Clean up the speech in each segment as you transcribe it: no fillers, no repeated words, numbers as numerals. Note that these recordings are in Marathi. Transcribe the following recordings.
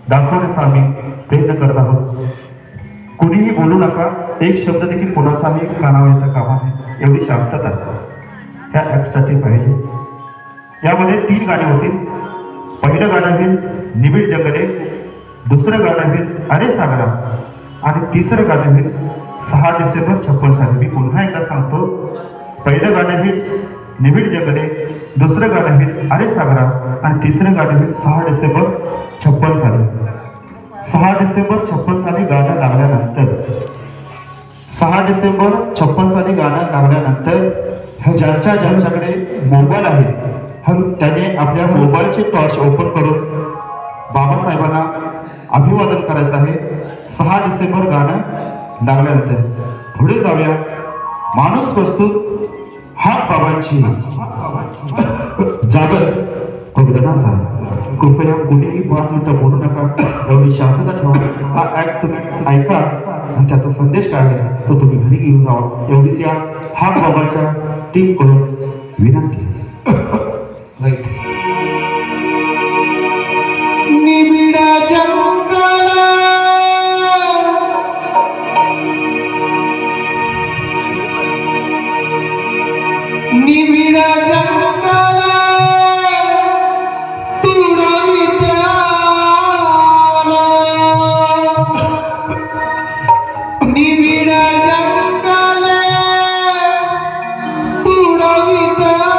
दाखवण्याचा आम्ही प्रयत्न करत आहोत. कुणीही बोलू नका, एक शब्द देखील कोणाचाही कानावर येता कामा नये, एवढी शांतता ह्या ॲक्टसाठी पाहिजे. यामध्ये 3 गाणी होतील. पहिलं गाणं होईल निबिड जंगले, दुसरं गाणं होईल अरे सागरा आणि तिसरं गाणं होईल 6 डिसेंबर 56 साली. मी पुन्हा एकदा सांगतो, पहिलं गाणं होईल निबिड जंगले, दुसरं गाणं होईल अरे सागरा आणि तिसरं गाणं होईल 6 डिसेंबर 56 साली. 6 डिसेंबर 56 साली गाणं लागल्यानंतर 6 डिसेंबर 56 साली गाणं लागल्यानंतर ज्यांच्याकडे मोबाईल आहे त्याने आपल्या मोबाईलचे टॉर्च ओपन करून बाबासाहेबांना अभिवादन करायचं आहे. 6 डिसेंबर गाणं लागल्यानंतर पुढे जाऊया. माणूस प्रस्तुत हाक बाबांची जागर कवितांचा. कृपया कुणीही 5 मिनिटं बोलू नका, एवढी शांतता ठेवा. हा ॲक्ट तुम्ही ऐका आणि त्याचा संदेश काय आहे तो तुम्ही घरी घेऊन जावा, एवढीच या हाक बाबांच्या टीम करून विनंती. निबिडा जंगला निबिडा जंगला तुडवित्याला निबिडा जंगले तुडवित्याला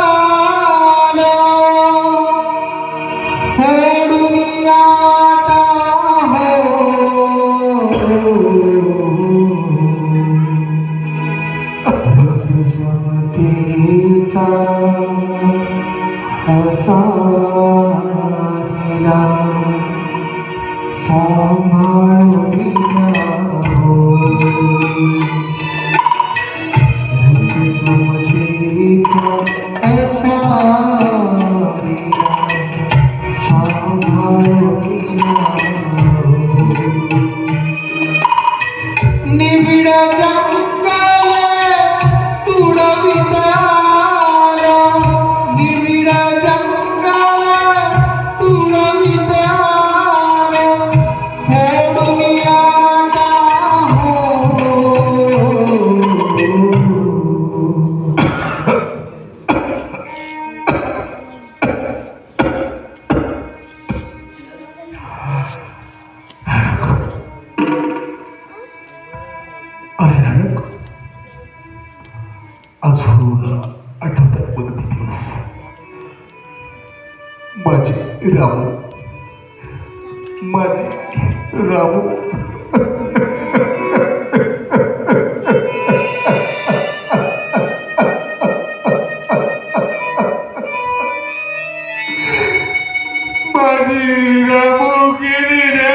रामू माझे रामू माझी रामू गेली रे.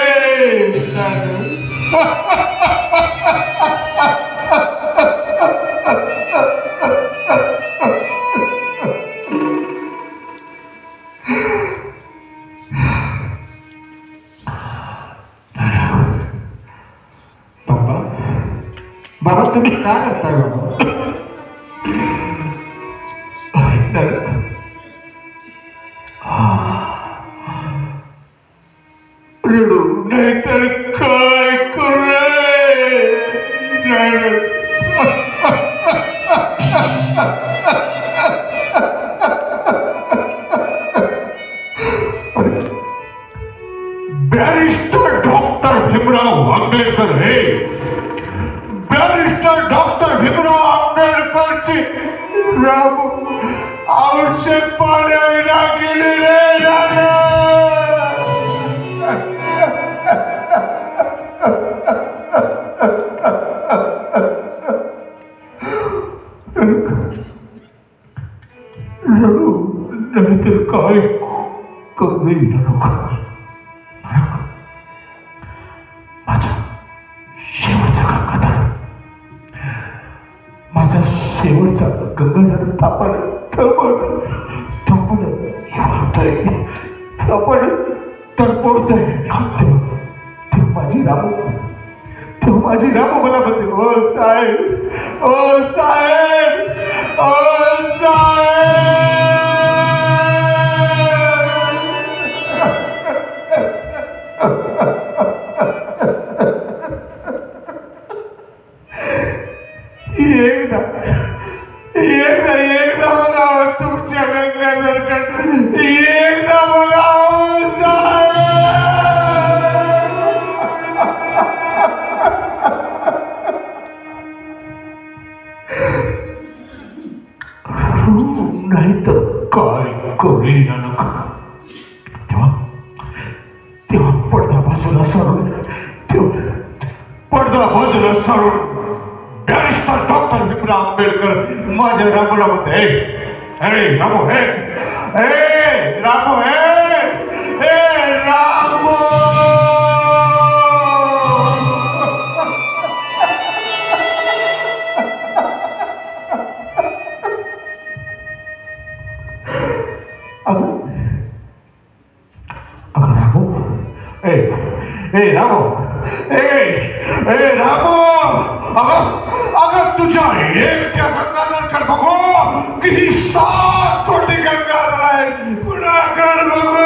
बाबा तुम्ही काय करताय बाबा? रडू नाहीतर काय करू बॅरिस्टर डॉक्टर भीमराव आंबेडकर हे बॅरिस्टर डॉक्टर भीमराव आंबेडकरची राम आवश्यक पाण्याविना गेली रे. रडू नाहीतर काय कमी माझा शेवटचा गंगाधर माझा शेवटचा गंगाधर थापड तडपडतोय. माझी रामू मला म्हणते ओ साहेब ओ साहेब ओ साहेब. एकदा एकदा एकदा मला तुमच्या गंगाधरकडे एकदा मला नाही तर काय करेल नका. तेव्हा तेव्हा पडदा बाजूला सारून पडदा बाजूला सारून बॅरिस्टर डॉक्टर भीमराव आंबेडकर माझ्या रामूला म्हणते, हे रामू, हे रामू, हे रामू. रामू, रामू, अगं तुझ्या एकट्या गंगाधरकडे बघू किती 7 कोटी गंगाधर आहे. कुणाकडे बघू.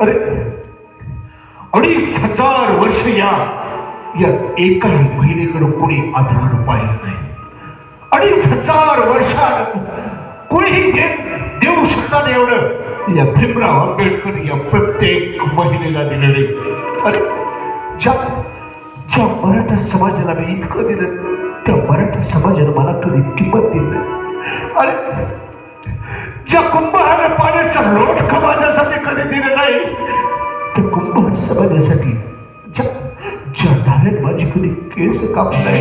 अरे 2,500 वर्ष या एकाही महिलेकडे कोणी आधार पाहिलं नाही. 2,500 वर्षात कोणीही देऊ शकणार एवढं या भीमराव आंबेडकर या प्रत्येक महिलेला दिलेले. अरे ज्या मराठा समाजाला मी इतकं दिलं, त्या मराठा समाजाने मला कधी किंमत दिली. अरे ज्या कुंभाराने पाण्याचा लोट खमाजासाठी कधी दिले नाही, त्या कुंभार समाजासाठी ज्या नारायण माझी कधी केस कापलाय,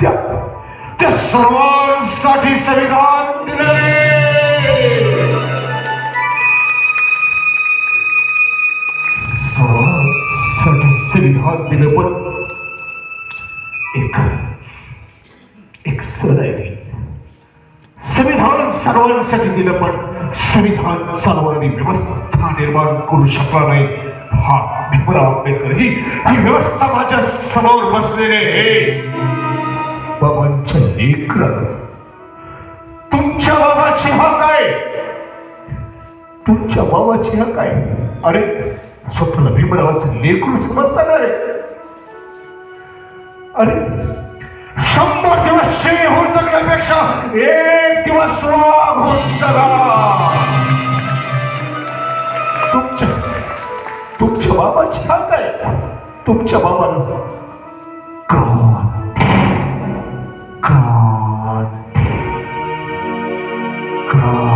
त्या सर्वांसाठी संविधान दिले. सर्वांसाठी संविधान दिले. पण एक सण आहे. संविधान सर्वांसाठी दिलं, पण संविधान चालवणारी व्यवस्था निर्माण करू शकला नाही. हा भीमराव आंबेडकर ही व्यवस्था माझ्या समोर बसलेले हे बाबांच्या लेकरं. तुमच्या बाबाची हा काय, तुमच्या बाबाची हा काय. अरे स्वतःला भीमरावाचं लेकरू समजता रे. अरे 100 दिवस शिळे होऊन जगण्यापेक्षा 1 दिवस राग होऊन जगा. तुमच्या बाबाची हात आहे. तुमच्या बाबाला क्रांती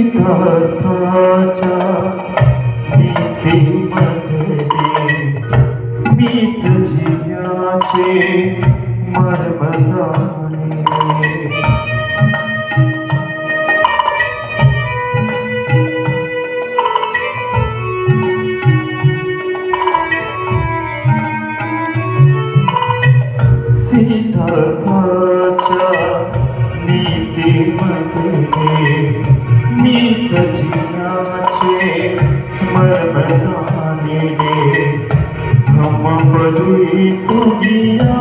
सिद्धार्थाच्या मीच जियाचे मर्म जाणे. सिद्धार्थाच्या नीतीमध्ये मीच जियाचे मर्म जाणे. हम बदुई तुझिया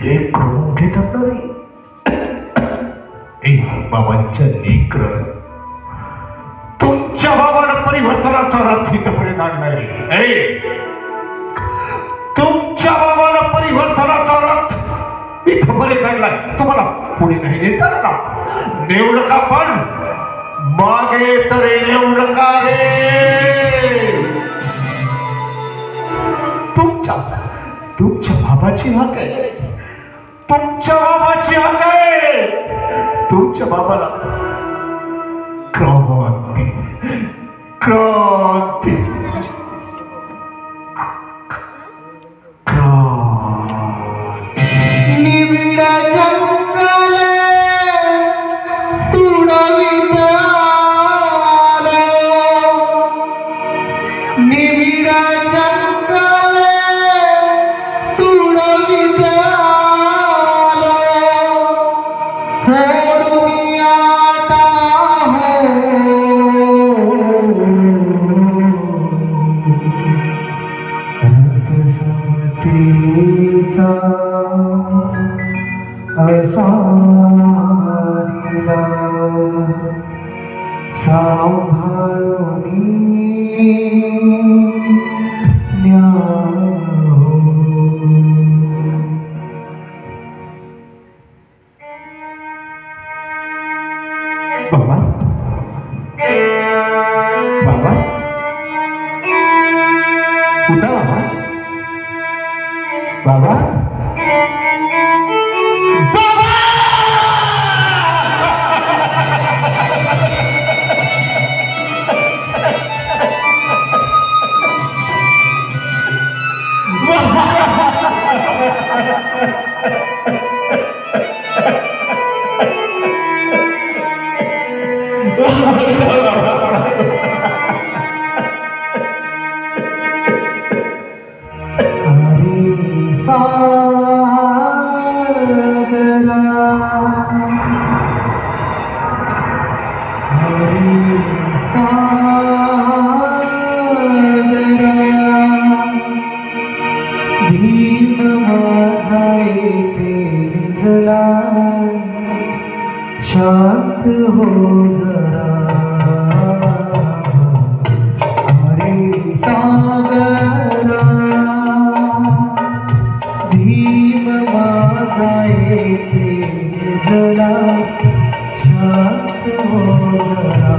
लेकरू घेतात ना रे. बाबांच्या लेकर तुमच्या बाबानं परिवर्तनाचा रथ इथपर्यंत आणलाय. तुमच्या बाबानं परिवर्तनाचा रथ इथपर्यंत आणलाय. तुम्हाला पुढे नाही नेता ना. नेऊ नका पण मागे तरी नेऊ नका रे. तुमच्या बाबाची हक आहे. तुमच्या बाबाची हक आहे. तुमच्या बाबाला क्रांती क्रांती निविडा जंगल तुडविता निविडा जंगल तुडविता दुनियाता असारिला सांभाळूनी बाबा बाबा उठा बाबा. बाबा शांत हो जरा अरे सागरा भीम माझा येते जरा शांत हो जरा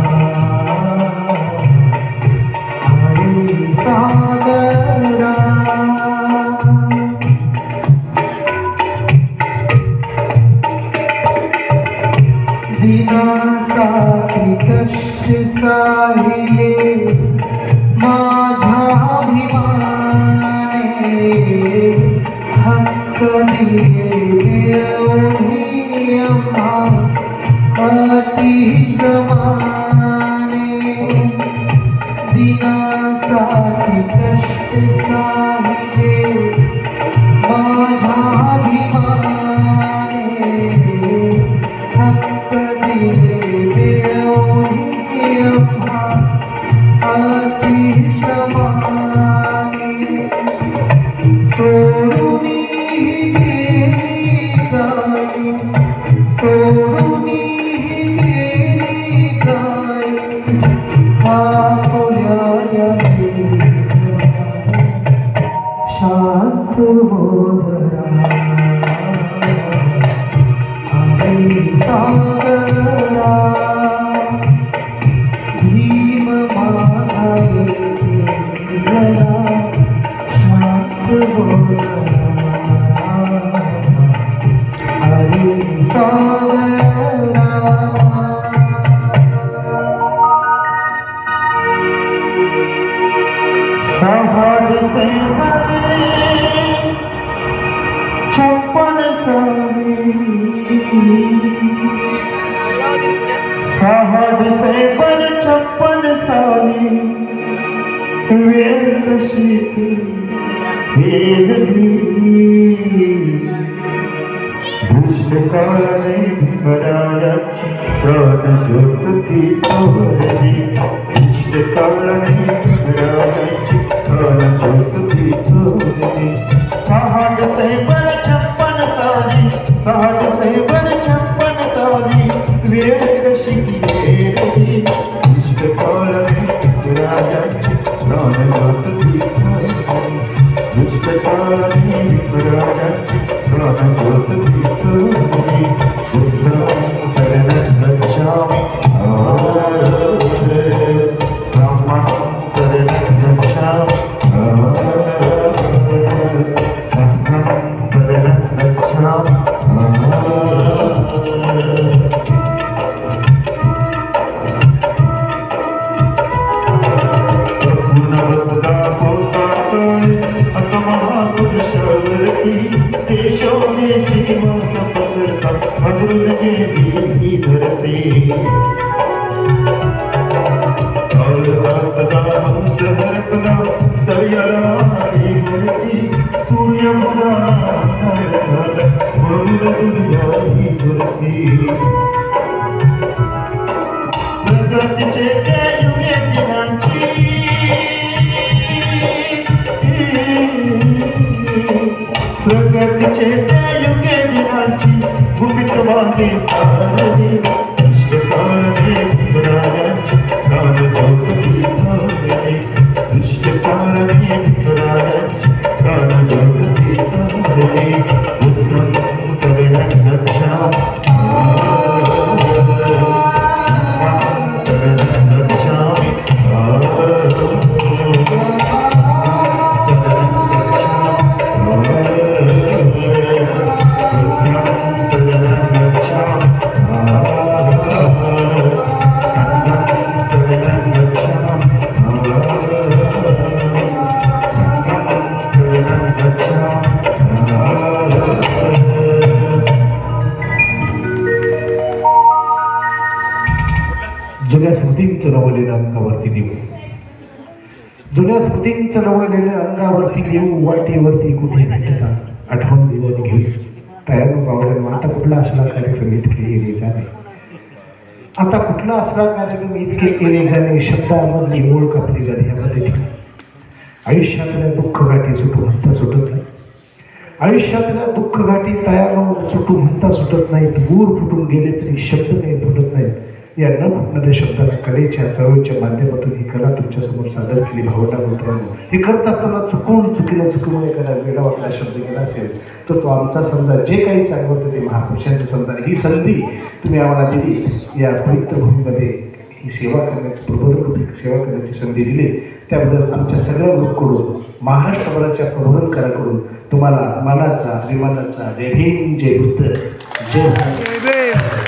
अरे सागरा दिनासाठी कष्ट साहिले माझ्याभिमाने हक्क दिले अम्मा अति समाने. दिनासाठी कष्ट साहिले माझ्याभिमाने हक्क दिले अम्मा अति समाने. सोडूनी गेली गाय सोडूनी गेली गाय आपल्या शांत हो जरा अरे सागरा भीम माझा येते जरा शांत हो जरा अरे सागरा. सहज से छप्पन साली सहज से पर 56 साली वेळ कशी ती वेगळी भूषकाळाने भरायाची प्राण ज्योत ती चोरली. भूषकाळाने भरायाची प्राण ज्योत ती चोरली. सहज से पर 56 साली दुर्याही झुरती प्रगतीचे त्या युगे दिनांची प्रगतीचे त्या युगे दिनांची गुपित वाणी सारली इष्टकारणे भीमराजांची काल जोगती तारली इष्टकारणे भीमराजांची काल जोगती तारली उत्तम सगळ्यांना क्षमा जुन्या स्मृतींचं नवलेलं अंगावरती देऊ जुन्या स्मृतींचं नवलेलं अंगावरती देऊ वाटेवरती कुठे भेटतात आठवण दिवस घेऊ तयार बावड्यांना आता कुठला असला कार्यक्रम इतके येणे जाणे आता कुठला असला कार्यक्रम इतके येणे जाणे शब्दामधली मूळ कापली जाणे यामध्ये आयुष्यातल्या दुःख गाठी सुटू म्हणता सुटत नाही आयुष्यातल्या दुःख गाठी तयार सुटू म्हणता सुटत नाहीत मूळ फुटून गेले तरी शब्द नाही फुटत नाहीत या न फुटणाऱ्या शब्दाला कलेच्या चळवळीच्या माध्यमातून ही कला तुमच्यासमोर सादर केली भावना मित्रांनो हे करत असताना चुकून एखादा वेगळा वाटला शब्द केला असेल तर तो आमचा समजा जे काही चांगलं होतं ते महापुरुषांचं समजा ही संधी तुम्ही आम्हाला दिली या पवित्र भूमीमध्ये ही सेवा करण्याची प्रबोधन सेवा करण्याची संधी दिली त्याबद्दल आमच्या सगळ्या लोककडून महाराष्ट्रभराच्या प्रबोधनकाराकडून तुम्हाला मनाचा अभिमानाचा जय भीम जय बुद्ध जय